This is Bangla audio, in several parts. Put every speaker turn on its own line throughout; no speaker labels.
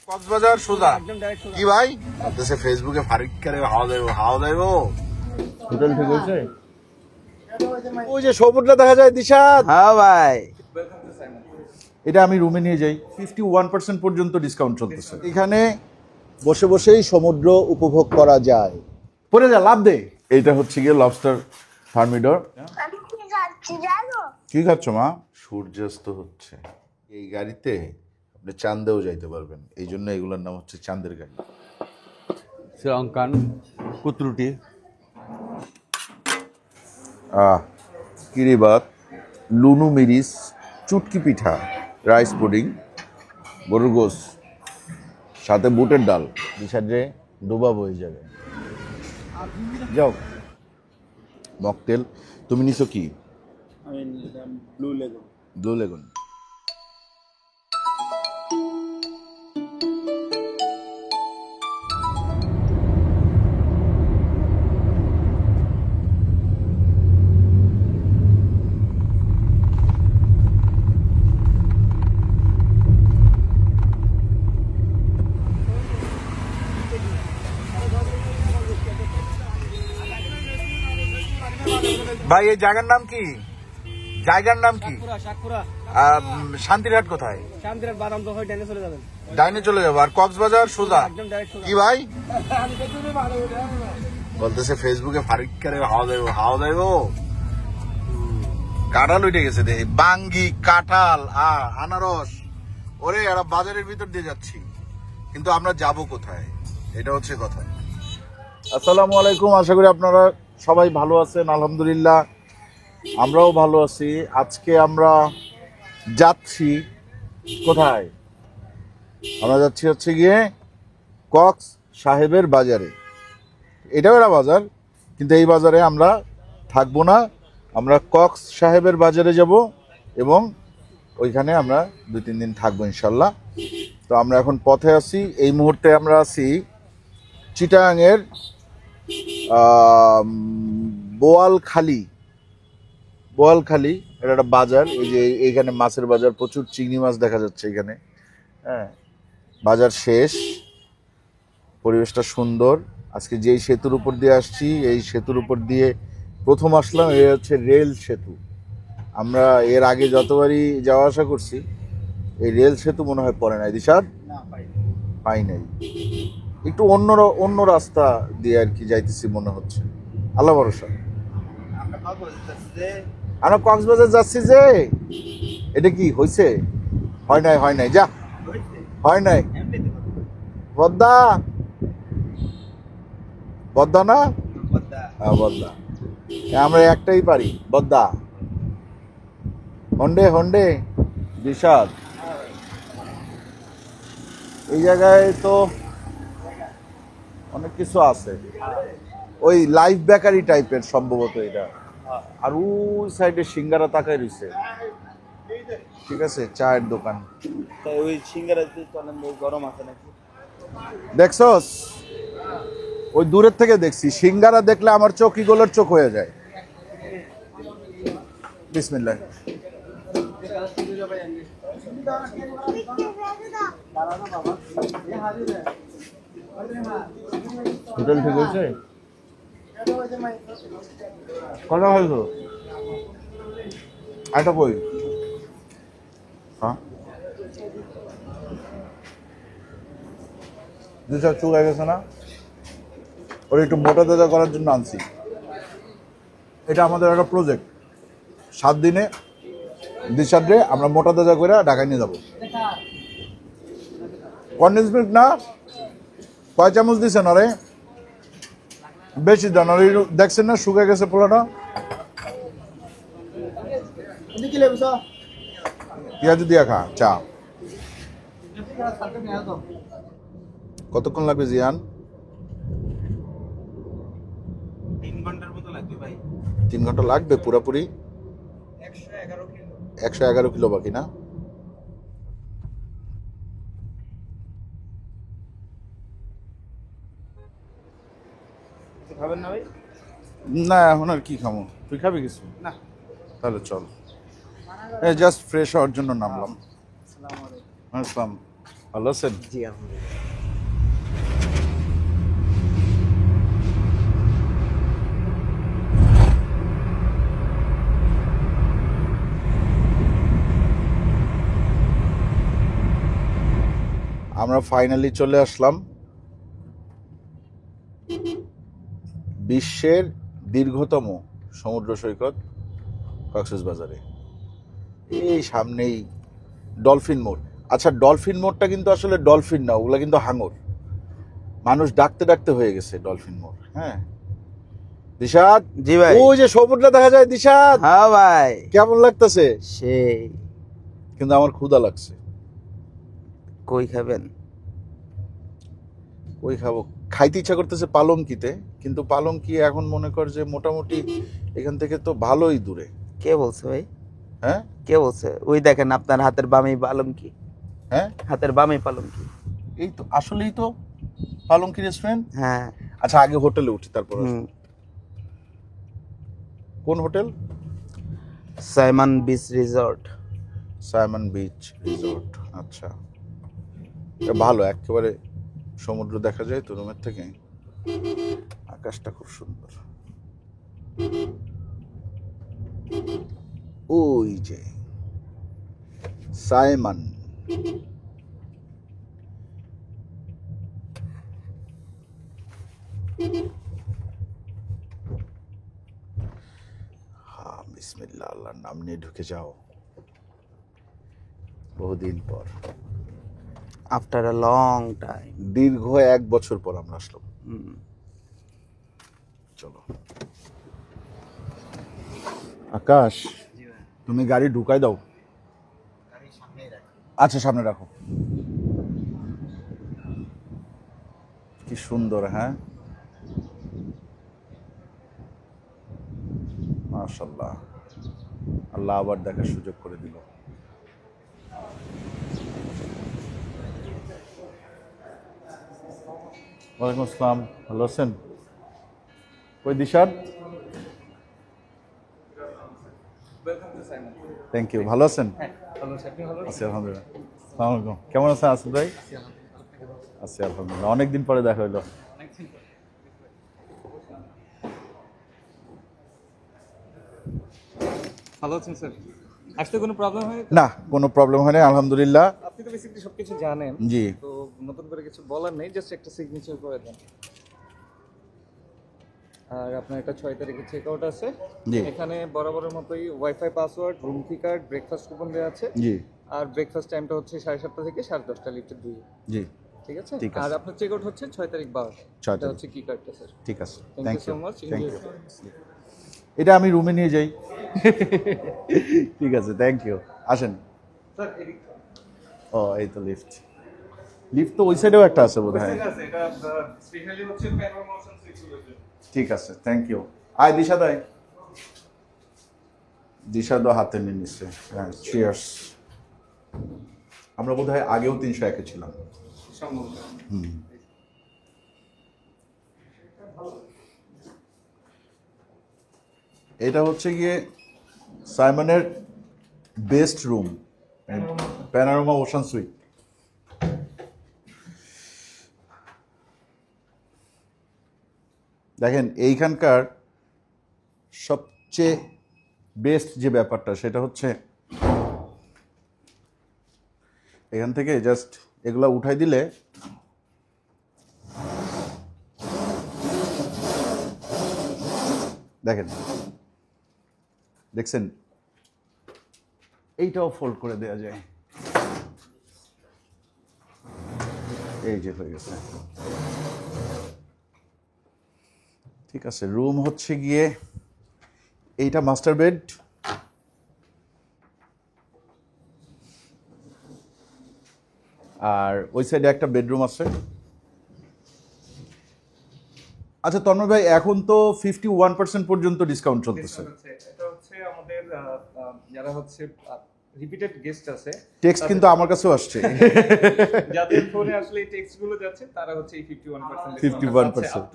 কক্সবাজার সোজা কি ভাই বলতেছে ফেসবুকে ফারিক করে হাওয়া দেবো হোটেল ঠিক হয়েছে ওই যে সমুদ্র দেখা যায় দিশাদ।
হ্যাঁ ভাই,
এটা আমি রুমে নিয়ে যাই 51% পর্যন্ত ডিসকাউন্ট চলতেছে। এখানে বসে বসেই সমুদ্র উপভোগ করা যায়। পরে যা লাভ দে। এইটা হচ্ছে গিয়ে লবস্টার থার্মিডর। কি খাচ্ছ মা? সূর্যাস্ত হচ্ছে এই গাড়িতে, আপনি চাঁদেও যাইতে পারবেন, এই জন্য এগুলোর নাম হচ্ছে চাঁদের গাড়ি।
শ্রীলঙ্কান কুতরুটি,
কিরিবাত, লুনু মিরিস, চুটকি পিঠা, রাইস পুডিং, গরুর গোস, সাথে বুটের ডাল। বিশালে ডোবাবো এই জায়গায়। যাও মকটেল। তুমি নিছো কি? Blue lagoon. ভাই এই জায়গার নাম কি? জায়গার নাম কি? শান্তিরহাট কোথায়?
শান্তিরহাট বাদাম তো হয় ডাইনে চলে যাবেন।
ডাইনে চলে যাবো। আর কক্সবাজার সোজা কি ভাই? বলতেছে ফেসবুকে ফারিক করে হাওয়া দেবো। কাঁঠাল উঠে গেছে দেখি, বাঙ্গি কাঁঠাল আনারস। ওরে এরা বাজারের ভিতর দিয়ে যাচ্ছি, কিন্তু আমরা যাব কোথায়? এটা হচ্ছে কথা। আসসালামু আলাইকুম, আশা করি আপনারা সবাই ভালো আছেন। আলহামদুলিল্লাহ আমরাও ভালো আছি। আজকে আমরা যাচ্ছি কোথায়? আমরা যাচ্ছি হচ্ছে গিয়ে কক্স সাহেবের বাজারে। এটাও একটা বাজার, কিন্তু এই বাজারে আমরা থাকবো না। আমরা কক্স সাহেবের বাজারে যাব এবং ওইখানে আমরা 2-3 দিন থাকবো ইনশাল্লাহ। তো আমরা এখন পথে আছি। এই মুহূর্তে আমরা আছি চিটাগাংয়ের বোয়ালখালী। এটা একটা বাজার। এই যে এইখানে মাছের বাজার, প্রচুর চিংড়ি মাছ দেখা যাচ্ছে এখানে। হ্যাঁ, বাজার শেষ, পরিবেশটা সুন্দর। আজকে যেই সেতুর উপর দিয়ে আসছি, এই সেতুর উপর দিয়ে প্রথম আসলাম। এই হচ্ছে রেল সেতু। আমরা এর আগে যতবারই যাওয়া আসা করছি, এই রেল সেতু মনে হয় পড়ে নাই দিশাদ, পাই নাই। একটু অন্য রাস্তা দিয়ে আর কি যাইতেছি মনে হচ্ছে। আল্লাহ ভরসা। আমরা কক্সবাজার যাচ্ছি যে, এটা কি হয়েছে? হয় নাই যা হয় নাই। বদ্দা না? হ্যাঁ বদ্দা। আমরা একটাই পারি, বদ্দা। হন্ডে বিষাদ। এই জায়গায় তো অনেক কিছু আছে, ওই লাইফ বেকারি টাইপের সম্ভবত এটা। আর ওই সাইডে সিঙ্গারা তাকাই রয়েছে, ঠিক আছে, চায়ের দোকান।
ওই সিঙ্গারা গরম আছে নাকি
দেখছস? ওই দূরের থেকে দেখছি, সিঙ্গারা দেখলে আমার চোখ ইগলের চোখ হয়ে যায়। বিসমিল্লাহ। হোটেল ঠিক হয়েছে? কথা হয়েছে আরেকটা বই। হ্যাঁ, দুচার চুল হয়ে গেছে না? ওর একটু মোটা তাজা করার জন্য আনছি। এটা আমাদের একটা প্রজেক্ট। 7 দিনে দিশাদ্রে আমরা মোটা তাজা করে ঢাকায় নিয়ে যাবো। কন্ডেন্স মিল্ক না? কয় চামচ দিছেন? আরে বেশি দেন। আর দেখছেন না শুকিয়ে গেছে পুরোটা। পেঁয়াজ দিয়া খা চা। কতক্ষণ লাগবে জিয়ান?
3 ঘন্টার মতো লাগবে ভাই।
3 ঘন্টা লাগবে পুরোপুরি? 111 কিলো বাকি না?
খাবেন না ভাই?
না এখন আর কি খাবো। তুই খাবি কিছু?
না।
তাহলে চল। জাস্ট ফ্রেশ হওয়ার জন্য নামলাম। আসসালাম। ভালো আছেন?
জি আলহামদুলিল্লাহ।
আমরা ফাইনালি চলে আসলাম বিশ্বের দীর্ঘতম সমুদ্র সৈকত কক্সবাজারে। এই সামনেই ডলফিন মোড়। আচ্ছা, ডলফিন মোড়টা কিন্তু আসলে ডলফিন না, ওগুলা কিন্তু হাঙর। মানুষ ডাকতে ডাকতে হয়ে গেছে ডলফিন মোড়। হ্যাঁ দিশাদ,
জি ভাই।
ওই যে সমুদ্র দেখা যায়। দিশাদ,
হ্যাঁ ভাই,
কেমন লাগতেছে?
সেই।
কিন্তু আমার ক্ষুধা লাগছে।
কই খাবেন?
ওই খাবো, খাইতে ইচ্ছা করতেছে পালংকিতে, কিন্তু পালংকি এখন মনে কর যে মোটামুটি এখান থেকে তো ভালোই দূরে।
কে বলছে ভাই?
হ্যাঁ
কে বলছে? ওই দেখেন আপনার হাতের বামেই পালঙ্কি।
হ্যাঁ,
হাতের বামেই পালঙ্কি।
এই তো আসলেই তো পালংকি রেস্টুরেন্ট।
হ্যাঁ।
আচ্ছা, আগে হোটেলে উঠি তারপর। কোন hotel?
Simon beach resort.
Simon beach resort. আচ্ছা, এটা ভালো, একেবারে সমুদ্র দেখা যায় তো রুমের থেকে। আকাশটা খুব সুন্দর। ওই যে সাইমন। হ্যাঁ, বিসমিল্লাহ, আল্লাহর নাম নিয়ে ঢুকে যাও। বহুদিন পর,
আফটার আ লং টাইম।
দীর্ঘ 1 বছর পর আমরা আসলাম। চলো আকাশ, তুমি গাড়ি ঢুকাই দাও। আচ্ছা, সামনে রাখো। কি সুন্দর। হ্যাঁ, মাশাআল্লাহ, আল্লাহ আবার দেখার সুযোগ করে দিল। ওয়ালাইকুম আসসালাম, ভালো আছেন? কই দিশাদ? থ্যাংক ইউ, ভালো আছেন? আছি আলহামদুলিল্লাহ। আসসালামু আলাইকুম, কেমন আছেন আসিফ ভাই? আছি আলহামদুলিল্লাহ, অনেকদিন পরে দেখা হইলো।
ভালো আছেন স্যার? আসতে কোনো প্রবলেম হয়?
না, কোনো প্রবলেম হয়নি আলহামদুলিল্লাহ।
আপনি তো বেসিক্যালি সবকিছু জানেন,
জি,
তো নতুন করে কিছু বলার নেই, জাস্ট একটা সিগনেচার করে দেন। আর আপনার একটা 6 তারিখে চেক আউট আছে।
জি।
এখানে বরাবরের মতোই ওয়াইফাই পাসওয়ার্ড, রুম কি কার্ড, ব্রেকফাস্ট কুপন দেওয়া আছে।
জি,
আর ব্রেকফাস্ট টাইমটা হচ্ছে 7:30 থেকে 10:30 লিফটে 2।
জি,
ঠিক আছে?
ঠিক আছে।
আর আপনার চেক আউট হচ্ছে 6 তারিখ 12।
6
এটা
তারিখ।
হচ্ছে কি কার্ডটা স্যার।
ঠিক আছে,
thank
thank
you so
you,
much.
Thank you. এটা আমি রুমে নিয়ে যাই। ঠিক আছে, থ্যাংক ইউ। আসেন।
স্যার এদিক
ও, এই তো লিফট। লিফট তো ওই সাইডেও একটা আছে বোধ হয়।
আছে, এটা স্পেশালি হচ্ছে প্যারামোশন মোশন 6
ঠিক আছে, থ্যাংক ইউ। আয় দিশা দেয়। দিশা দো হাতে নিয়ে নিচ্ছে। হ্যাঁ, চিয়ার্স। আমরা বোধ হয় আগেও 301-এ ছিলাম।
সম্ভব।
এটা হচ্ছে গিয়ে সাইমনের best room, panorama ocean suite. দেখেন, এইখানকার সবচেয়ে বেস্ট যে ব্যাপারটা সেটা হচ্ছে এখান থেকে জাস্ট এগুলা উঠাই দিলে দেখেন, দেখছেন, এইটাও ফোল্ড করে দেওয়া যায়। এই যে হয়ে গেছে। ঠিক আছে, রুম হচ্ছে গিয়ে এইটা মাস্টার বেড। আর ওই সাইডে একটা বেডরুম আছে। আচ্ছা তন্ময় ভাই, এখন তো 51% পর্যন্ত ডিসকাউন্ট চলতেছে।
এটা হচ্ছে আমাদের যারা হচ্ছে রিপিটেড গেস্ট আছে,
টেক্সট কিন্তু আমার কাছেও আসছে।
যাদের ফোনে আসলে এই টেক্সট গুলো যাচ্ছে তারা হচ্ছে এই 51%
51%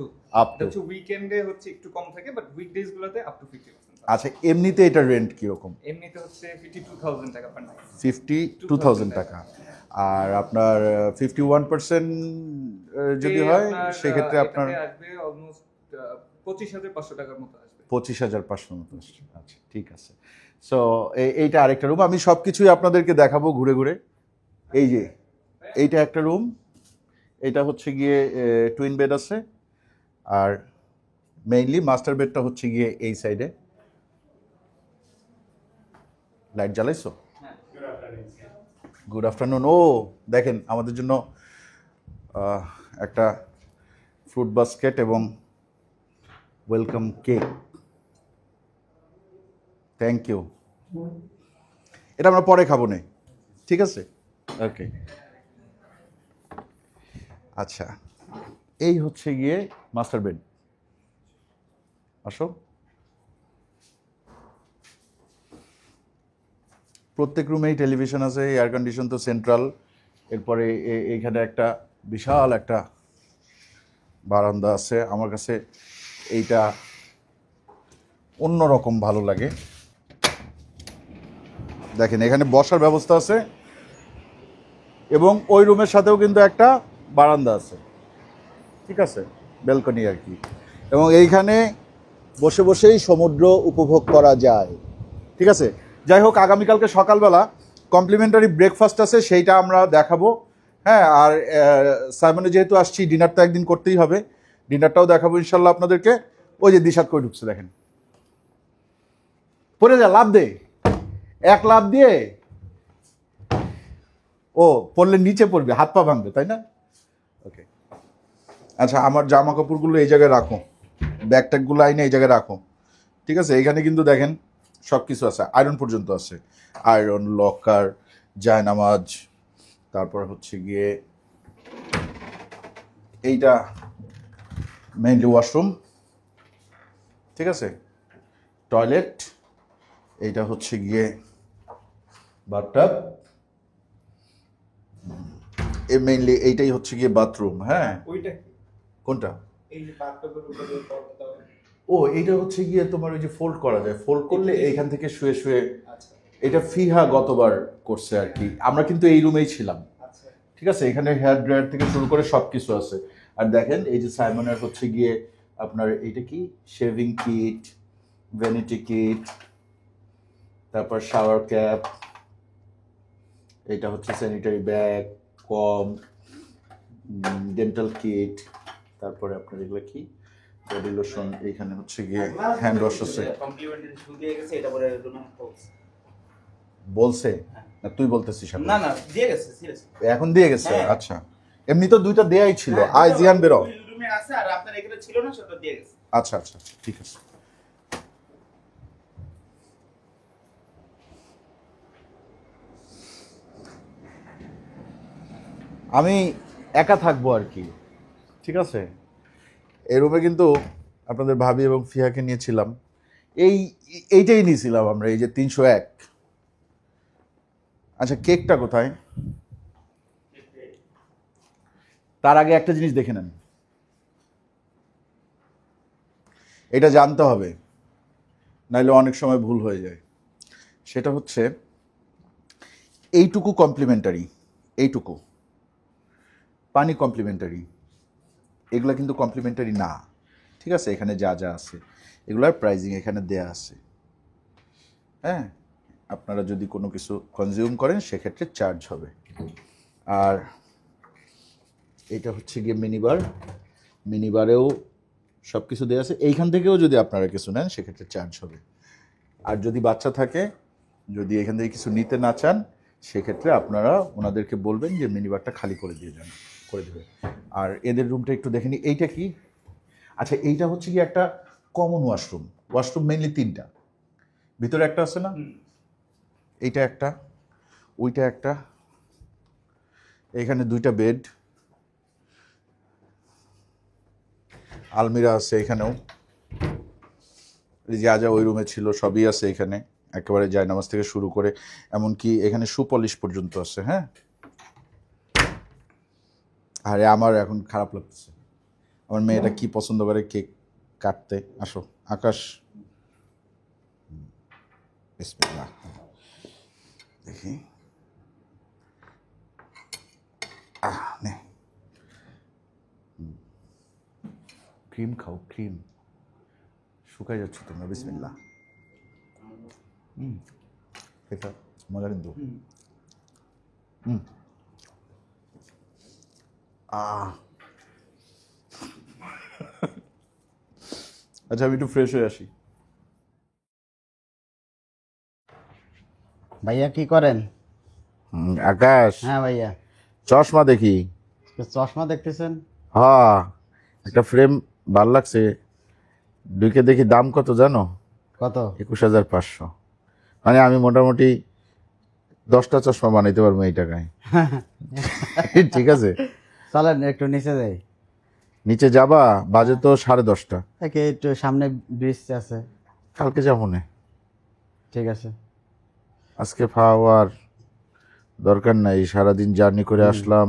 আপ টু।
হচ্ছে উইকেন্ডে হচ্ছে একটু কম থাকে, বাট উইকডেজ গুলোতে আপ টু 50%।
আচ্ছা, এমনিতে এটা রেন্ট কিরকম?
এমনিতে হচ্ছে 52,000 টাকা পার নাইট।
52,000 টাকা। আর আপনার 51% যদি হয় সেক্ষেত্রে আপনার
আসবে অলমোস্ট 25,500 টাকার মতো আসবে।
25,500 মতো আসছে। আচ্ছা ঠিক আছে। সো এইটা আরেকটা রুম, আমি সব কিছুই আপনাদেরকে দেখাবো ঘুরে ঘুরে। এই যে এইটা একটা রুম, এটা হচ্ছে গিয়ে টুইন বেড আছে, আর মেইনলি মাস্টার বেডটা হচ্ছে গিয়ে এই সাইডে। লাইট জ্বালাইছো? Good afternoon. ও দেখেন আমাদের জন্য একটা ফ্রুট বাস্কেট এবং ওয়েলকাম কেক, থ্যাংক ইউ। এটা আমরা পরে খাবো না, ঠিক আছে? ওকে। আচ্ছা, এই হচ্ছে গিয়ে মাস্টার বেড। আসো। প্রত্যেক রুমেই টেলিভিশন আছে, এয়ার কন্ডিশন তো সেন্ট্রাল। এরপরে এইখানে একটা বিশাল একটা বারান্দা আছে। আমার কাছে এইটা অন্যরকম ভালো লাগে। দেখেন এখানে বসার ব্যবস্থা আছে এবং ওই রুমের সাথেও কিন্তু একটা বারান্দা আছে, ঠিক আছে, ব্যালকনি আর কি। এবং এইখানে বসে বসেই সমুদ্র উপভোগ করা যায়, ঠিক আছে। যাই হোক, আগামীকালকে সকালবেলা কমপ্লিমেন্টারি ব্রেকফাস্ট আছে, সেইটা আমরা দেখাবো। হ্যাঁ, আর সাইমনে যেহেতু আসছি, ডিনারটা একদিন করতেই হবে, ডিনারটাও দেখাবো ইনশাল্লাহ আপনাদেরকে। ওই যে দিশাত করে ঢুকছে, দেখেন, পড়ে যা, লাভ দে, এক লাভ দিয়ে ও পড়লে নিচে পড়বে, হাত পা ভাঙবে, তাই না? ওকে। আচ্ছা, আমার জামা কাপড়গুলো এই জায়গায় রাখো, ব্যাগ ট্যাগগুলো আইনে এই জায়গায় রাখো, ঠিক আছে। এখানে কিন্তু দেখেন সব কিছু আছে, আয়রন পর্যন্ত আছে, আয়রন, লকার, জায়নামাজ, তারপর হচ্ছে গিয়ে এইটা মেইনলি ওয়াশরুম, ঠিক আছে, টয়লেট, এইটা হচ্ছে গিয়ে বাথটাব, মেইনলি এইটাই হচ্ছে গিয়ে বাথরুম। হ্যাঁ,
ওইটা
কোনটা?
এই যে বাথটাবের উপরে পর্দা।
ও, এইটা হচ্ছে গিয়ে তোমার ওই যে ফোল্ড করা যায়, ফোল্ড করলে এইখান থেকে শুয়ে শুয়ে।
আচ্ছা
এটা ফিহা গতবার করছে আর কি, আমরা কিন্তু এই রুমেই ছিলাম,
আচ্ছা।
ঠিক আছে। এখানে হেয়ার ড্রায়ার থেকে শুরু করে সব কিছু আছে। আর দেখেন এই যে সাইমনের হচ্ছে গিয়ে আপনার এইটা কি, শেভিং কিট, ভ্যানিটি কিট, তারপর শাওয়ার ক্যাপ, এইটা হচ্ছে স্যানিটারি ব্যাগ, কম, ডেন্টাল কিট, তারপরে আপনার এগুলো কি, বডি লোশন, এইখানে হচ্ছে গিয়ে হ্যান্ড ওয়াশ আছে।
কমপ্লিমেন্টারি শুরু দিয়ে গেছে, এটা পরে
বলছে না, তুই বলতেছিস এখন?
না না, দিয়ে গেছে সিরিয়াসলি।
এখন দিয়ে গেছে?
হ্যাঁ।
আচ্ছা, এমনি তো দুইটা দেয়াই ছিল। আয় জিয়ান বেরো।
ওই রুমে আছে, আর আপনার এখানে ছিল না, সেটা দিয়ে গেছে।
আচ্ছা আচ্ছা আচ্ছা, ঠিক আছে। আমি একা থাকবো আর কি, ঠিক আছে। এই রুমে কিন্তু আপনাদের ভাবি এবং ফিয়াকে নিয়েছিলাম, এইটাই নিয়েছিলাম আমরা, এই যে 301। আচ্ছা, কেকটা কোথায়? তার আগে একটা জিনিস দেখে নেন, এটা জানতে হবে, নাইলে অনেক সময় ভুল হয়ে যায়। সেটা হচ্ছে এইটুকু কমপ্লিমেন্টারি, এইটুকু পানি কমপ্লিমেন্টারি, এগুলা কিন্তু কমপ্লিমেন্টারি না, ঠিক আছে। এখানে যা যা আছে এগুলার প্রাইজিং এখানে দেয়া আছে। হ্যাঁ, আপনারা যদি কোনো কিছু কনজিউম করেন সেক্ষেত্রে চার্জ হবে। আর এটা হচ্ছে গিয়ে মিনিবার, মিনিবারেও সব কিছু দেওয়া আছে। এইখান থেকেও যদি আপনারা কিছু নেন সেক্ষেত্রে চার্জ হবে। আর যদি বাচ্চা থাকে, যদি এখান থেকে কিছু নিতে না চান, সেক্ষেত্রে আপনারা ওনাদেরকে বলবেন যে মিনিবারটা খালি করে দিয়ে যান, করে দেবে। আর এদের রুমটা একটু দেখে নিই, এইটা কি? আচ্ছা, এইটা হচ্ছে কি একটা কমন ওয়াশরুম। ওয়াশরুম মেইনলি 3টা, ভিতরে একটা আছে না, এইটা একটা, ওইটা একটা, এখানে 2টা বেড, আলমিরা আছে এখানেও, যা যা ওই রুমে ছিল সবই আছে এখানে, একেবারে জায়নামাজ থেকে শুরু করে এমনকি এখানে সুপলিশ পর্যন্ত আছে। হ্যাঁ, আরে আমার এখন খারাপ লাগছে, আমার মেয়েটা কি পছন্দ করে কেক কাটতে। আসো আকাশ, বিসমিল্লাহ, দেখি ক্রিম খাও, ক্রিম। শুকাই যাচ্ছে তোমরা, বিসমিল্লাহ। খেতে মজা কিন্তু। আচ্ছা, আমি একটু ফ্রেশ হয়ে আসি।
ভাইয়া কি করেন?
আকাশ,
হ্যাঁ ভাইয়া,
চশমা দেখি।
চশমা দেখতেছেন?
হ্যাঁ, একটা ফ্রেম ভাল লাগছে, ঢুকে দেখি দাম কত জানো?
কত?
21,500। মানে আমি মোটামুটি 10টা চশমা বানাইতে পারবো এই টাকায়। ঠিক আছে,
চলেন একটু নিচে যাই।
নিচে যাবা? বাজে তো 10:30।
একে একটু সামনে ব্রিজ আছে।
কালকে যাবো না,
ঠিক আছে।
আজকে খাওয়ার দরকার নাই, সারাদিন জার্নি করে আসলাম।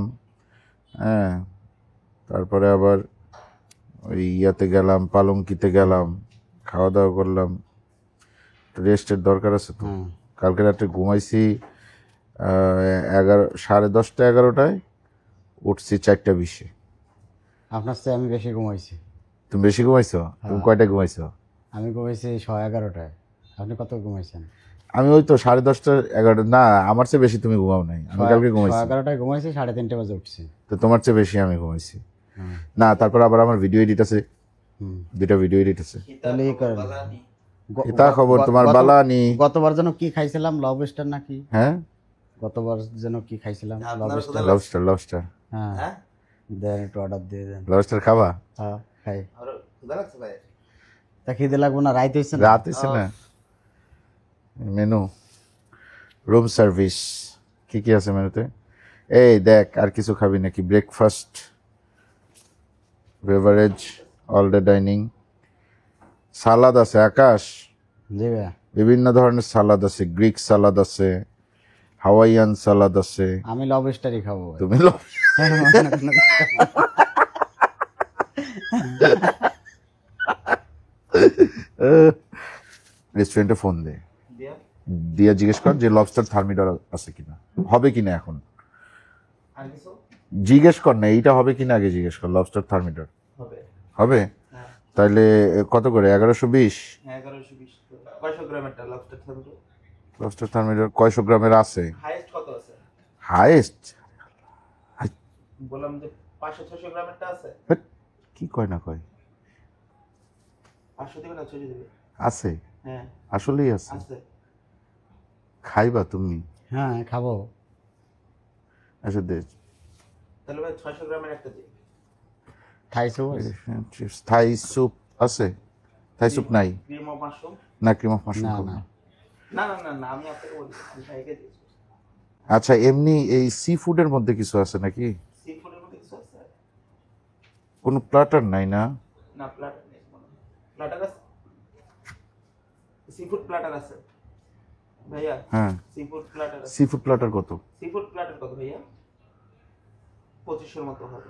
হ্যাঁ, তারপরে আবার ওই ইয়াতে গেলাম, পালঙ্কিতে গেলাম, খাওয়া দাওয়া করলাম, রেস্টের দরকার আছে তো।
হ্যাঁ,
কালকে রাতে ঘুমাইছি 10:30 11টায়, উঠছি 4:20।
আপনার চেয়ে আমি বেশি ঘুমাইছি।
তুমি বেশি ঘুমাইছো? তুমি কয়টায় ঘুমাইছো?
আমি ঘুমাইছি 11:30টায়। আপনি কত ঘুমাইছেন?
আমি ওই তো 10:30 11টা না, আমার চেয়ে বেশি তুমি ঘুমাও নাই। আমি কালকে ঘুমাইছি।
11:30টায় ঘুমাইছি, 3:30 বাজে উঠছি।
তো তোমার চেয়ে বেশি আমি ঘুমাইছি। না, তারপর আবার আমার ভিডিও এডিট আছে, 2টা ভিডিও এডিট আছে।
তাহলে এই করেন।
এটা খবর তোমার বালানি।
গতবার যেন কি খাইছিলাম, লবস্টার নাকি?
হ্যাঁ,
গতবার যেন কি খাইছিলাম, লবস্টার।
লবস্টার।
হ্যাঁ, দেন একটু অর্ডার দিয়ে দেন।
লবস্টার খাবা?
হ্যাঁ খাই।
আরো ক্ষুধা লাগছে ভাই?
তা খিদে লাগবো না? রাইত হয়েছে না?
রাত হয়েছে না। মেনু, রুম সার্ভিস, কি কি আছে মেনুতে? এই দেখ, আর কিছু খাবি নাকি? Breakfast, beverage, all day dining, salad আছে আকাশ,
জি ভাইয়া।
বিভিন্ন ধরনের সালাদ আছে, গ্রিক সালাদ আছে, হাওয়াইয়ান সালাদ আছে।
আমি লবস্টারই খাবো ভাই।
তুমি রেস্টুরেন্টে ফোন দে,
দিয়া
দিয়ে জিজ্ঞেস কর যে লবস্টার থার্মিডর আছে কিনা, হবে কিনা এখন।
আর কিছু
জিজ্ঞেস কর না, এইটা হবে কিনা আগে জিজ্ঞেস কর। লবস্টার থার্মিডর
হবে?
হবে?
হ্যাঁ
তাইলে কত করে? 1120।
হ্যাঁ 1120। কয়শো গ্রামেরটা লবস্টার থাকবে?
লবস্টার থার্মিডর কয়শো গ্রামের আছে?
হাইয়েস্ট কত আছে?
হাইয়েস্ট
বললাম যে 500-600 গ্রামেরটা আছে।
কি কয় না কয়?
500 দিবে না 600 দিবে?
আছে,
হ্যাঁ
আসলেই আছে।
আছে।
খাইবা তুমি?
হ্যাঁ খাবো।
আচ্ছা দে।
তাহলে ভাই 600 গ্রামের একটা দিই।
থাই স্যুপ আছে?
থাই স্যুপ আছে? থাই স্যুপ নাই?
Cream of mushroom?
না, ক্রিম অফ মাশরুম
না
খাবো
না
না।
না না না না, আমি আপনাকে বলি, আমি ভাইকে দিয়েছি।
আচ্ছা, এমনি এই সি ফুডের মধ্যে কিছু আছে নাকি?
সি ফুডের মধ্যে কিছু আছে?
কোনো প্ল্যাটার নাই না?
না, প্ল্যাটার নেই মনে হয়। প্ল্যাটার আছে? সি ফুড প্ল্যাটার আছে ভাইয়া?
হ্যাঁ,
সি ফুড প্ল্যাটার আছে।
সি ফুড প্ল্যাটার কত?
সি ফুড প্ল্যাটার কত ভাইয়া? 2500 মতো হবে।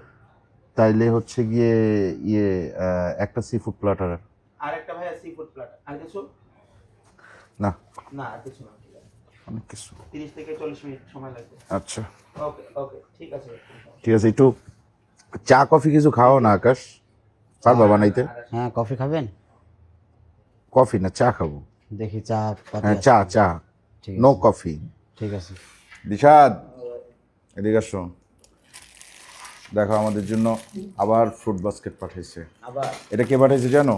তাইলে হচ্ছে গিয়ে একটা সি ফুড প্ল্যাটার।
আর একটা ভাইয়া সি ফুড প্ল্যাটার। আর কিছু?
না,
না আর কিছু না, ঠিক আছে।
অনেক কিছু।
30 থেকে 40 মিনিট সময় লাগবে।
আচ্ছা
ওকে ওকে, ঠিক আছে।
ঠিক আছে, একটু চা কফি কিছু খাও না আকাশ? পারবা বানাইতে?
হ্যাঁ কফি খাবেন?
কফি না, চা খাবো।
দেখি চা পাতি
হ্যাঁ,
আছে।
চা চা,
ঠিক
নো
আছে,
কফি।
ঠিক আছে।
দিশাদ, এদিকে আসো। দেখো, আমাদের জন্য আবার ফ্রুট বাস্কেট পাঠাইছে।
আবার
এটা কে পাঠাইছে জানো?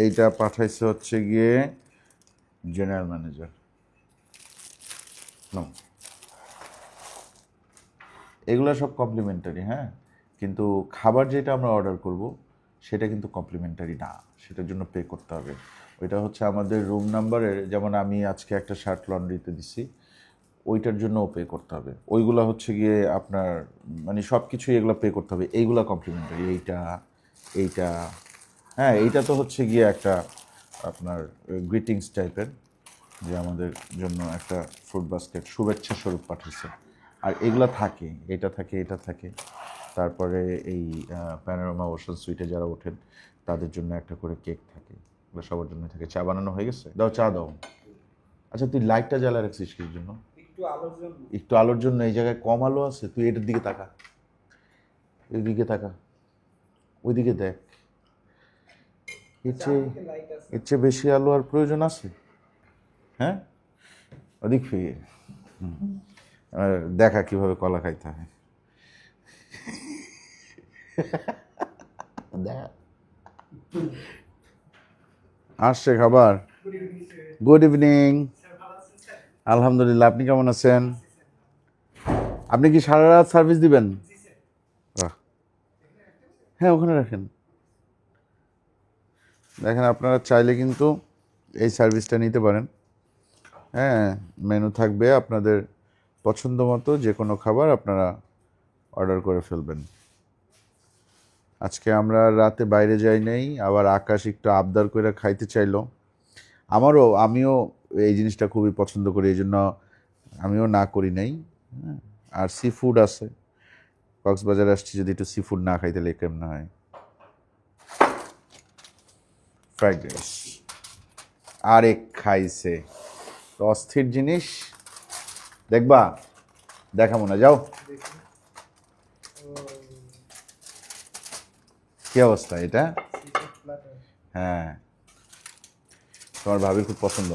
এইটা পাঠাইছে হচ্ছে গিয়ে জেনারেল ম্যানেজার। এগুলো সব কমপ্লিমেন্টারি, হ্যাঁ, কিন্তু খাবার যেটা আমরা অর্ডার করব সেটা কিন্তু কমপ্লিমেন্টারি না, সেটার জন্য পে করতে হবে। ওইটা হচ্ছে আমাদের রুম নাম্বারের, যেমন আমি আজকে একটা শার্ট লন্ড্রিতে দিছি, ওইটার জন্যও পে করতে হবে। ওইগুলো হচ্ছে গিয়ে আপনার মানে সব কিছুই এগুলো পে করতে হবে। এইগুলো কমপ্লিমেন্টারি, এইটা হ্যাঁ, এইটা তো হচ্ছে গিয়ে একটা আপনার গ্রিটিংস টাইপের, যে আমাদের জন্য একটা ফ্রুট বাস্কেট শুভেচ্ছা স্বরূপ পাঠিয়েছে। আর এগুলো থাকে, এটা থাকে। তারপরে এই প্যানোরামা ওশান সুইটে যারা ওঠেন তাদের জন্য একটা করে কেক থাকে, এগুলো সবার জন্য থাকে। চা বানানো হয়ে গেছে? দাও, চা দাও। আচ্ছা, তুই লাইটটা জ্বালা রাখছিস কির জন্য? একটু আলোর জন্য। এই জায়গায় কম আলো আছে, তুই এটার দিকে তাকা, এদিকে তাকা, ওইদিকে দেখ। এর চেয়ে এর চেয়ে বেশি আলু আর প্রয়োজন আছে? হ্যাঁ, অধিক ফিরে দেখা কিভাবে কলা খাইতে হয়। দেখা আসছে খাবার। Good evening. আলহামদুলিল্লাহ, আপনি কেমন আছেন? আপনি কি সারা রাত সার্ভিস দিবেন? বাহ। হ্যাঁ, ওখানে রাখেন। দেখেন, আপনারা চাইলে কিন্তু এই সার্ভিসটা নিতে পারেন। হ্যাঁ, মেনু থাকবে, আপনাদের পছন্দ মতো যে কোনো খাবার আপনারা অর্ডার করে ফেলবেন। আজকে আমরা রাতে বাইরে যাই নাই, আবার আকাশ একটু আবদার করে খাইতে চাইলো। আমিও এই জিনিসটা খুবই পছন্দ করি, এই জন্য আমিও না করি নাই। হ্যাঁ, আর সি ফুড আছে, কক্সবাজার আসছি, যদি একটু সি ফুড না খাই তাহলে কেমন হয়। ফ্রাইড রাইস আরেক খাইছে, তো অস্থির জিনিস। দেখবা? দেখাবো না, যাও। কি অবস্থা এটা? হ্যাঁ, তোমার ভাবির খুব পছন্দ।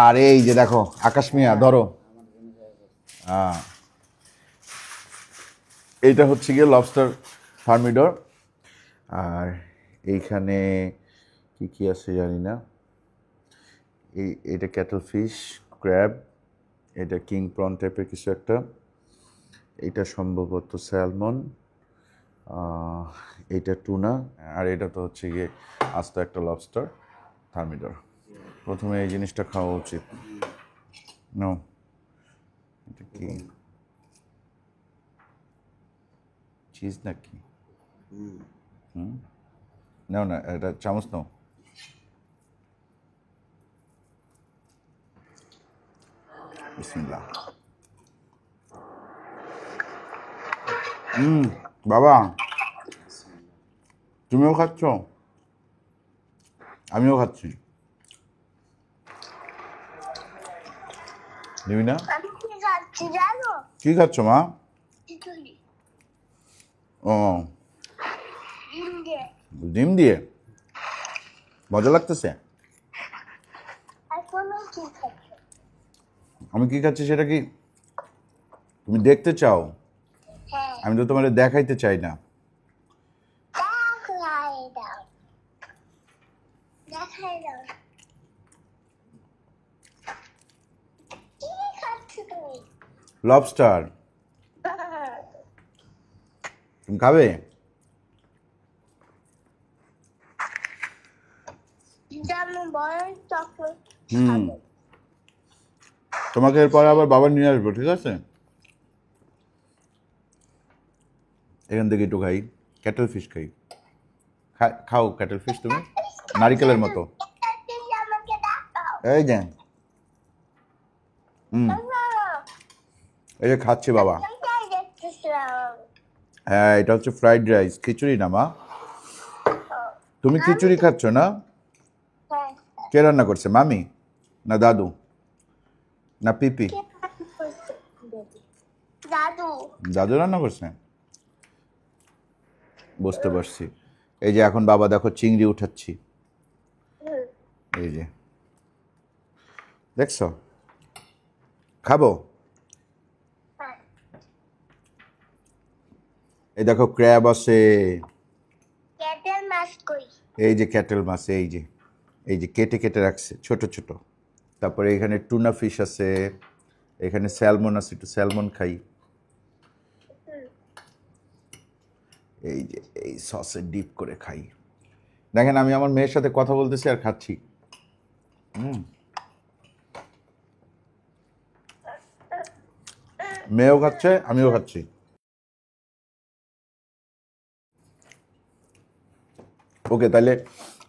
আর এই যে দেখো, আকাশ মিয়া ধরো। হ্যাঁ, এইটা হচ্ছে গিয়ে লবস্টার থার্মিডর। আর এইখানে কি কি আছে জানি না। এটা ক্যাটল ফিশ, ক্র্যাব, এটা কিং প্রন টাইপের কিছু একটা, এটা সম্ভবত স্যালমন, এটা টুনা, আর এটা তো হচ্ছে গিয়ে আস্ত একটা লবস্টার থার্মিডর। প্রথমে এই জিনিসটা খাওয়া উচিত। নো, এটা কি চিজ নাকি? নাও না, এটা চামচ নাও। বিসমিল্লাহ। বাবা, তুমিও খাচ্ছ? আমিও খাচ্ছি। নিবি না? কি খাচ্ছ মা? ও, ডিম দিয়ে মজা লাগতেছে। আমি কি খাচ্ছি সেটা কি তুমি দেখতে চাও? আমি তো তোমাদের দেখাইতে চাই না। লবস্টার তুমি খাবে? তোমাকে এরপরে আবার বাবা নিয়ে আসবো, ঠিক আছে? এখান থেকে একটু খাই, ক্যাটল ফিশ খাই। খাও ক্যাটল ফিশ তুমি, নারিকেলের মতো। এই যে এই যে খাচ্ছি বাবা। হ্যাঁ, এটা হচ্ছে ফ্রাইড রাইস, খিচুড়ি না মা? তুমি খিচুড়ি খাচ্ছ না? কে রান্না করছে, মামি না দাদু না পিপি? দাদু রান্না করছে, বুঝতে পারছি। এই যে এখন বাবা দেখো চিংড়ি উঠাচ্ছি, এই যে দেখছো, খাবো। এই দেখো ক্র্যাব আছে, এই যে ক্যাটেল মাছ, এই যে কেটে কেটে রাখছে ছোট ছোট। তারপরে এখানে টুনা ফিশ আছে, এখানে স্যালমন আছে, একটু স্যালমন খাই। এই যে এই সসে ডিপ করে খাই। দেখেন, আমি আমার মেয়ের সাথে কথা বলতেছি আর খাচ্ছি। মেয়েও খাচ্ছে, আমিও খাচ্ছি। ওকে, তাহলে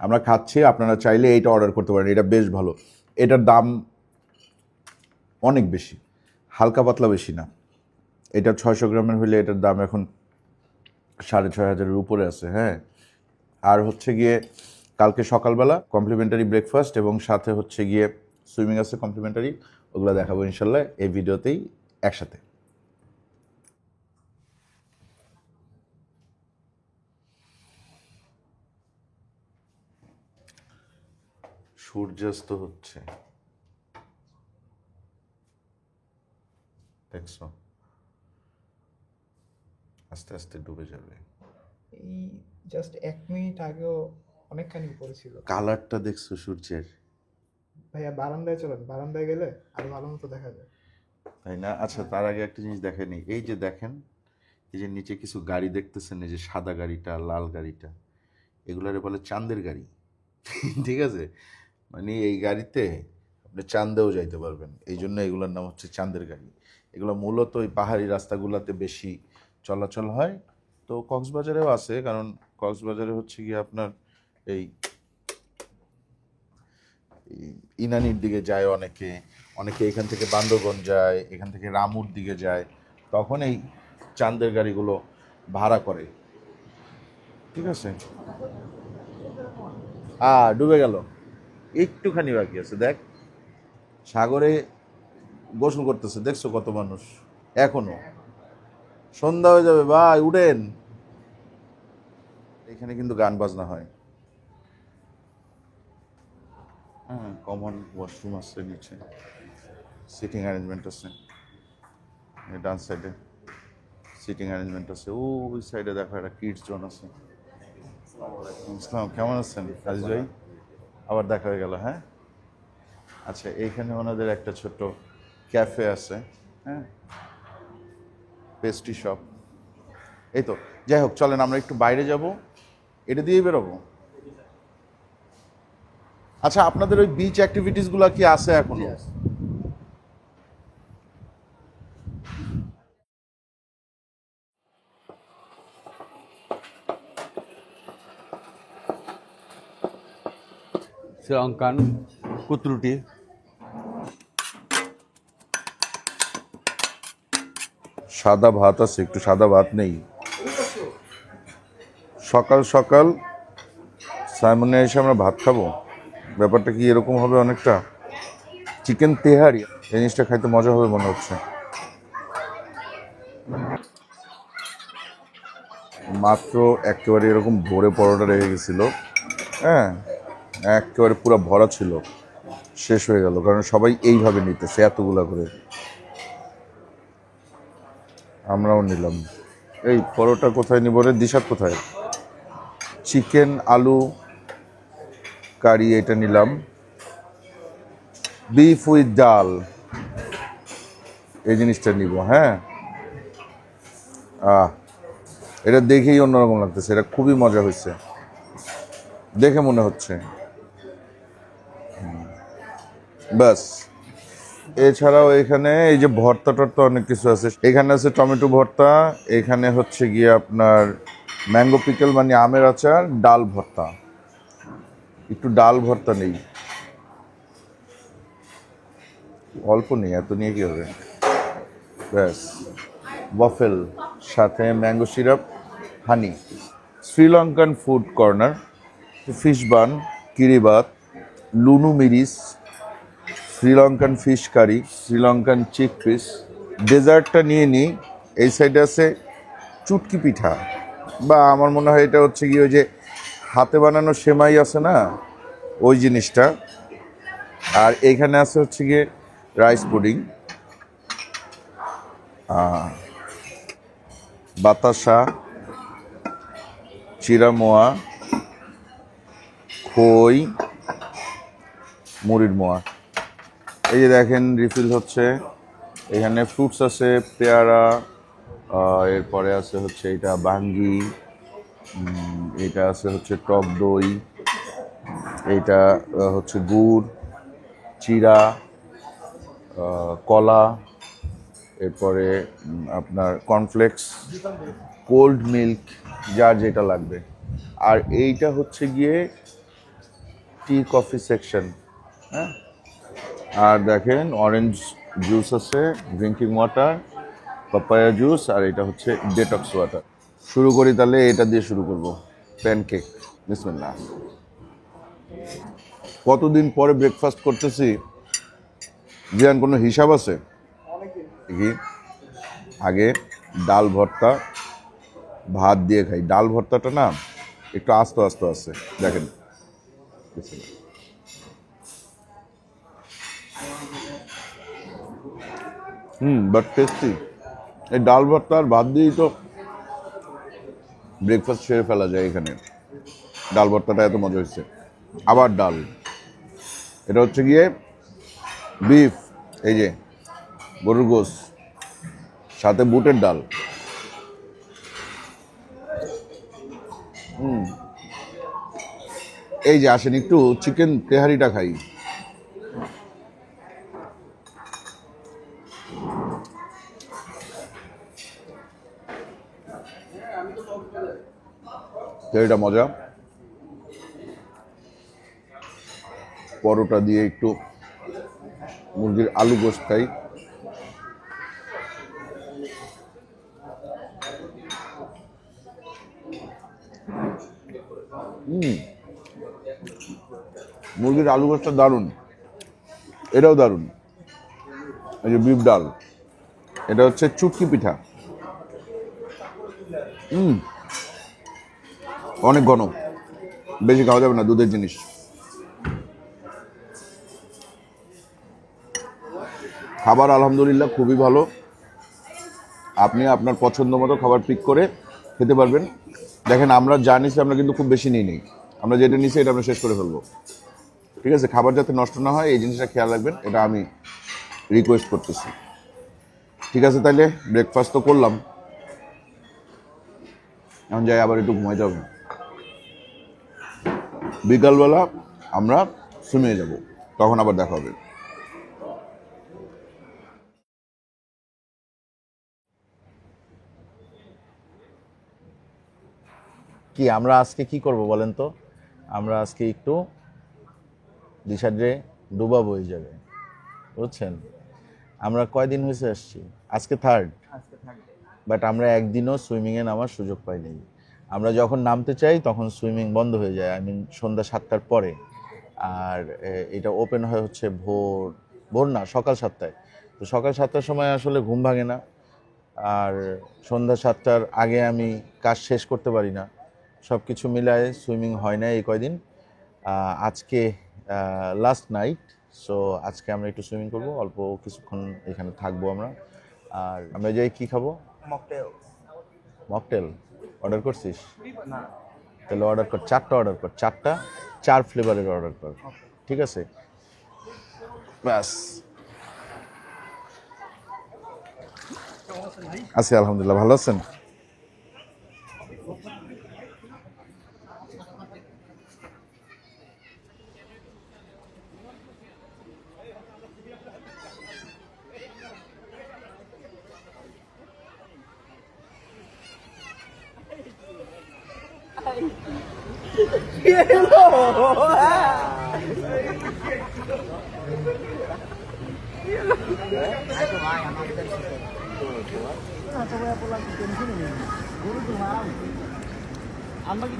আমরা খাচ্ছি, আপনারা চাইলে এইটা অর্ডার করতে পারেন, এটা বেশ ভালো। এটার দাম অনেক বেশি, হালকা পাতলা বেশি না। এটা 600 গ্রামের হলে এটার দাম এখন 6,500-এর উপরে আছে। হ্যাঁ, আর হচ্ছে গিয়ে কালকে সকালবেলা কমপ্লিমেন্টারি ব্রেকফাস্ট এবং সাথে হচ্ছে গিয়ে সুইমিং আছে কমপ্লিমেন্টারি, ওগুলো দেখাবো ইনশাল্লাহ এই ভিডিওতেই একসাথে। সূর্যাস্ত হচ্ছে, দেখছো? আস্তে আস্তে ডুবে যাবে।
এই জাস্ট 1 মিনিট আগেও অনেকখানি উপরে ছিল।
কালারটা দেখছো সূর্যের?
ভাইয়া বারান্দায় চলেন, বারান্দায় গেলে আরো ভালো মতো দেখা যায়।
তাই না? আচ্ছা, তার আগে একটা জিনিস দেখেনি। এই যে দেখেন, এই যে নিচে কিছু গাড়ি দেখতেছেন, এই যে সাদা গাড়িটা, লাল গাড়িটা, এগুলারে বলে চাঁদের গাড়ি। ঠিক আছে? মানে এই গাড়িতে আপনি চাঁদেও যাইতে পারবেন, এই জন্য এগুলোর নাম হচ্ছে চাঁদের গাড়ি। এগুলো মূলত ওই পাহাড়ি রাস্তাগুলোতে বেশি চলাচল হয়। তো কক্সবাজারেও আছে, কারণ কক্সবাজারে হচ্ছে গিয়ে আপনার এই ইনানির দিকে যায় অনেকে, অনেকে এখান থেকে বান্দরবন যায়, এখান থেকে রামুর দিকে যায়, তখন এই চাঁদের গাড়িগুলো ভাড়া করে। ঠিক আছে? ডুবে গেল, একটুখানি বাকি আছে। দেখ, সাগরে গোসল করতেছে, দেখছো কত মানুষ? এখনো সন্ধ্যা হয়ে যাবে ভাই, উঠেন। এখানে কিন্তু গান বাজনা হয়। হ্যাঁ, কমন ওয়াশরুম আছে, নিচে সিটিং অ্যারেঞ্জমেন্ট আছে, ডান সাইডে সিটিং অ্যারেঞ্জমেন্ট আছে, ওই সাইডে দেখো একটা কিডস জোন আছে। ইসলাম, কেমন আছেন আজিজ ভাই? আবার দেখা হয়ে গেল। হ্যাঁ, আচ্ছা, এইখানে ওনাদের একটা ছোট্ট ক্যাফে আছে, হ্যাঁ, পেস্ট্রি শপ। এই তো, যাই হোক, চলেন আমরা একটু বাইরে যাব, এটা দিয়েই বেরোবো। আচ্ছা, আপনাদের ওই বিচ অ্যাক্টিভিটিসগুলো কি আছে এখনো?
শ্রীলঙ্কান কুতরুটি,
সাদা ভাত আছে, একটু সাদা ভাত নেই? সকাল সকাল সাইমনে এসে আমরা ভাত খাবো, ব্যাপারটা কি এরকম হবে? অনেকটা চিকেন তেহারি, এই জিনিসটা খাইতে মজা হবে মনে হচ্ছে। মাত্র একেবারে এরকম ভরে পরোটা রেখে গেছিল, হ্যাঁ, একেবারে পুরো ভরা ছিল, শেষ হয়ে গেল, কারণ সবাই এইভাবে নিতেছে এতগুলা করে। আমরাও নিলাম। এই পরোটা কোথায় নিব রে? দিশাত কোথায়? চিকেন আলু কারি এটা নিলাম, বিফ উইথ ডাল, এই জিনিসটা নিব। হ্যাঁ, এটা দেখেই অন্যরকম লাগতেছে, এটা খুবই মজা হয়েছে দেখে মনে হচ্ছে। ব্যাস, এছাড়াও এখানে এই যে ভর্তা টর্তা অনেক কিছু আছে। এখানে আছে টমেটো ভর্তা, এখানে হচ্ছে গিয়ে আপনার ম্যাঙ্গো পিকেল মানে আমের আচার, ডাল ভর্তা। একটু ডাল ভর্তা নেই, অল্প নেই, এত নিয়ে কি হবে? ব্যাস, ওয়াফেল সাথে ম্যাঙ্গো সিরাপ, হানি। শ্রীলঙ্কান ফুড কর্নার, ফিশ বান, কিরিবাত, লুনু মিরিস, শ্রীলঙ্কান ফিশ কারি, শ্রীলঙ্কান চিক পিস। ডেজার্টটা নিয়ে নিই। এই সাইডে আছে চুটকি পিঠা, বা আমার মনে হয় এটা হচ্ছে কি ওই যে হাতে বানানো সেমাই আছে না, ওই জিনিসটা। আর এইখানে আছে হচ্ছে গিয়ে রাইস পুডিং, বাতাসা, চিরামোয়া, খই, মুড়ির মোয়া। এই যে দেখেন রিফিল হচ্ছে। এখানে ফ্রুটস আছে, পেয়ারা, এরপরে আছে হচ্ছে এটা বাঙ্গি, এটা আছে হচ্ছে টক দই, এইটা হচ্ছে গুড়, চিরা, কলা, এরপরে আপনার কর্নফ্লেক্স, কোল্ড মিল্ক, যার যেটা লাগবে। আর এইটা হচ্ছে গিয়ে টি কফি সেকশন। হ্যাঁ, আর দেখেন অরেঞ্জ জুস আছে, ড্রিঙ্কিং ওয়াটার, পাপায়া জুস, আর এটা হচ্ছে ডেটক্স ওয়াটার। শুরু করি তাহলে, এটা দিয়ে শুরু করব, প্যানকেক। বিসমিল্লাহ। কতদিন পরে ব্রেকফাস্ট করতেছি, জিয়ান কোনো হিসাব আছে কি? আগে ডাল ভর্তা ভাত দিয়ে খাই। ডাল ভর্তাটা না একটু আস্তে আস্তে আছে, দেখেন। But tasty. এই ডাল ভর্তা আর ভাত দিয়েই তো ব্রেকফাস্ট সেরে ফেলা যায় এখানে। ডাল ভর্তাটা এত মজা হয়েছে। আবার ডাল, এটা হচ্ছে গিয়ে বিফ, এই যে গরুর গোস, সাথে বুটের ডাল। এই যে আসেন একটু চিকেন তেহারিটা খাই। তেহারিটা মজা। পরোটা দিয়ে একটু মুরগির আলু গোশত খাই। মুরগির আলু গোশতটা দারুণ, এটাও দারুণ। এই যে বিফ ডাল, এটা হচ্ছে চুটকি পিঠা। অনেক ঘন, বেশি খাওয়া যাবে না, দুধের জিনিস। খাবার আলহামদুলিল্লাহ খুবই ভালো। আপনি আপনার পছন্দ মতো খাবার পিক করে খেতে পারবেন। দেখেন আমরা যা নিছি আমরা কিন্তু খুব বেশি নিই। আমরা যেটা নিছি এটা আমরা শেষ করে ফেলবো, ঠিক আছে? খাবার যাতে নষ্ট না হয় এই জিনিসটা খেয়াল রাখবেন, এটা আমি রিকোয়েস্ট করতেছি। ঠিক আছে, তাইলে ব্রেকফাস্ট তো করলাম, এখন যাই আবার একটু ঘুমাইতে হবে। বিকালবেলা আমরা সুইমিংয়ে যাব, তখন আবার দেখা হবে। কি আমরা আজকে কি করব বলেন তো? আমরা আজকে একটু দিশাডে ডুবাবো এই জায়গায়, বুঝছেন? আমরা কয়দিন হয়েছে আসছি, আজকে থার্ড, বাট আমরা একদিনও সুইমিংয়ে নামার সুযোগ পাইনি। আমরা যখন নামতে চাই তখন সুইমিং বন্ধ হয়ে যায়, আই মিন সন্ধ্যা 7টার পরে। আর এটা ওপেন হয় হচ্ছে ভোর না, সকাল 7টায়। তো সকাল 7টার সময় আসলে ঘুম ভাঙে না, আর সন্ধ্যা 7টার আগে আমি কাজ শেষ করতে পারি না। সব কিছু মিলায় সুইমিং হয় না এই কয়দিন। আজকে লাস্ট নাইট, সো আজকে আমরা একটু সুইমিং করব, অল্প কিছুক্ষণ এখানে থাকবো আমরা। আর আমরা যাই কি খাবো? মকটেল অর্ডার করছিস? তাহলে অর্ডার কর, 4টা অর্ডার কর, 4টা 4 ফ্লেভারের অর্ডার কর, ঠিক আছে? ব্যাস, আছি আলহামদুলিল্লাহ। ভালো আছেন?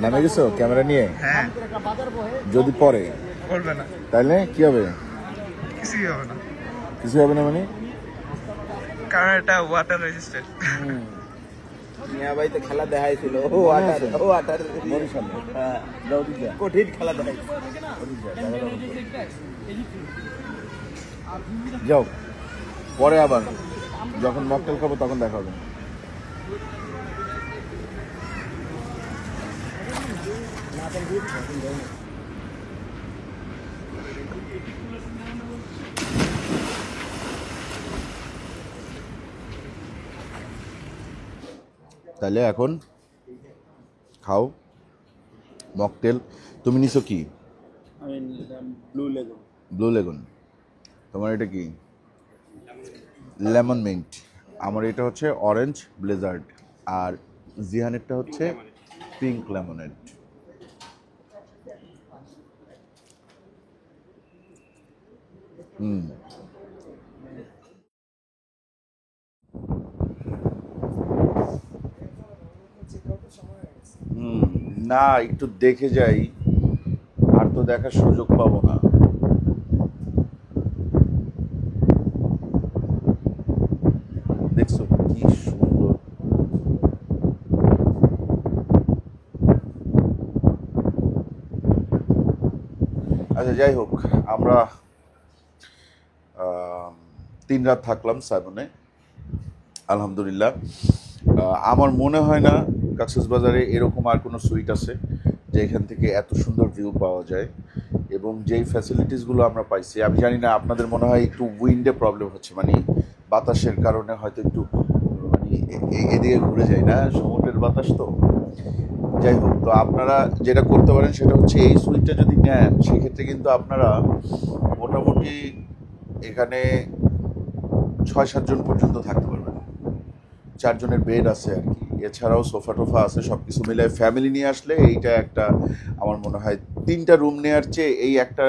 নামে গেছো ক্যামেরা নিয়ে?
হ্যাঁ,
যদি পরে
করবে না,
তাহলে কি হবে?
কিছুই হবে না,
কিছু হবে না মানে?
কারণ এটা ওয়াটার রেজিস্ট্যান্ট।
মিয়া ভাই তো খেলা দেখাইছিল, কঠিন খেলা দেখাইছিল।
যাও, পরে আবার যখন মকটেল খাবো তখন দেখা হবে। তাহলে এখন খাও মকটেল। তুমি নিছো কি? Blue lagoon. তোমার এটা কি? Lemon mint. আমার এটা হচ্ছে অরেঞ্জ ব্লেজার্ড, আর জিহানেরটা হচ্ছে পিঙ্ক লেমনেড। না, একটু দেখে যাই, আর তো দেখার সুযোগ পাবো না। দেখছো কি সুন্দর। আচ্ছা যাই হোক, আমরা 3 রাত থাকলাম সাইমনে। আলহামদুলিল্লাহ। আমার মনে হয় না কক্সবাজারে এরকম আর কোনো সুইট আছে যেখান থেকে এত সুন্দর ভিউ পাওয়া যায় এবং যেই ফ্যাসিলিটিসগুলো আমরা পাইছি। আমি জানি না, আপনাদের মনে হয় একটু উইন্ডে প্রবলেম হচ্ছে, মানে বাতাসের কারণে হয়তো একটু মানে এদিকে ঘুরে যায় না, সমুদ্রের বাতাস তো। যাই হোক, তো আপনারা যেটা করতে পারেন সেটা হচ্ছে এই সুইটটা যদি নেন সেক্ষেত্রে কিন্তু আপনারা মোটামুটি এখানে 6-7 জন পর্যন্ত থাকতে পারবেন। 4 জনের বেড আছে আর কি, এছাড়াও সোফা টোফা আছে। সব কিছু মিলে ফ্যামিলি নিয়ে আসলে এইটা একটা, আমার মনে হয় 3টা রুম নেওয়ার চেয়ে এই একটা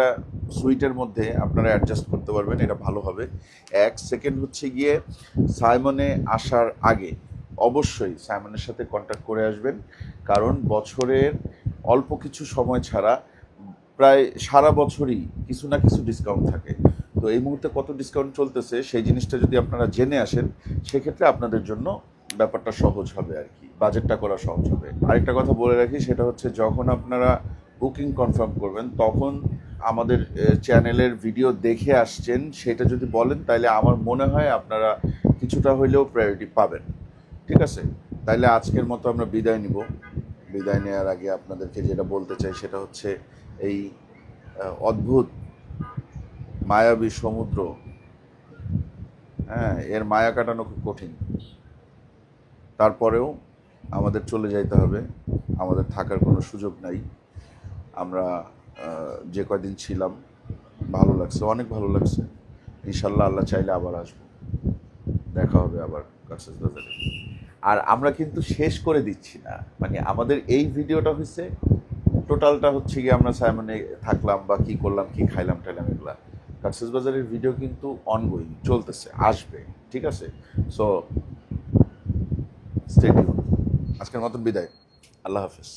সুইটের মধ্যে আপনারা অ্যাডজাস্ট করতে পারবেন, এটা ভালো হবে। সেকেন্ড হচ্ছে গিয়ে সাইমনে আসার আগে অবশ্যই সাইমনের সাথে কন্ট্যাক্ট করে আসবেন, কারণ বছরের অল্প কিছু সময় ছাড়া প্রায় সারা বছরই কিছু না কিছু ডিসকাউন্ট থাকে। তো এই মুহূর্তে কত ডিসকাউন্ট চলতেছে সেই জিনিসটা যদি আপনারা জেনে আসেন সেক্ষেত্রে আপনাদের জন্য ব্যাপারটা সহজ হবে আর কি, বাজেটটা করা সহজ হবে। আরেকটা কথা বলে রাখি, সেটা হচ্ছে যখন আপনারা বুকিং কনফার্ম করবেন তখন আমাদের চ্যানেলের ভিডিও দেখে আসছেন সেটা যদি বলেন তাহলে আমার মনে হয় আপনারা কিছুটা হইলেও প্রায়োরিটি পাবেন। ঠিক আছে, তাইলে আজকের মতো আমরা বিদায় নিব। বিদায় নেওয়ার আগে আপনাদেরকে যেটা বলতে চাই সেটা হচ্ছে এই অদ্ভুত মায়াবী সমুদ্র, হ্যাঁ, এর মায়া কাটানো খুব কঠিন। তারপরেও আমাদের চলে যাইতে হবে, আমাদের থাকার কোনো সুযোগ নাই। আমরা যে কয়দিন ছিলাম ভালো লাগছে, অনেক ভালো লাগছে। ইনশাল্লাহ আল্লাহ চাইলে আবার আসবো, দেখা হবে আবার কক্সবাজারে। আর আমরা কিন্তু শেষ করে দিচ্ছি না, মানে আমাদের এই ভিডিওটা হচ্ছে টোটালটা হচ্ছে গিয়ে আমরা সাইমনে থাকলাম বা কি করলাম, কি খাইলাম টাইলাম, এগুলা। কক্সবাজারের ভিডিও কিন্তু অনগোয়িং চলতেছে, আসবে। ঠিক আছে, সো স্টে টিউন। আজকের মতন বিদায়, আল্লাহ হাফেজ।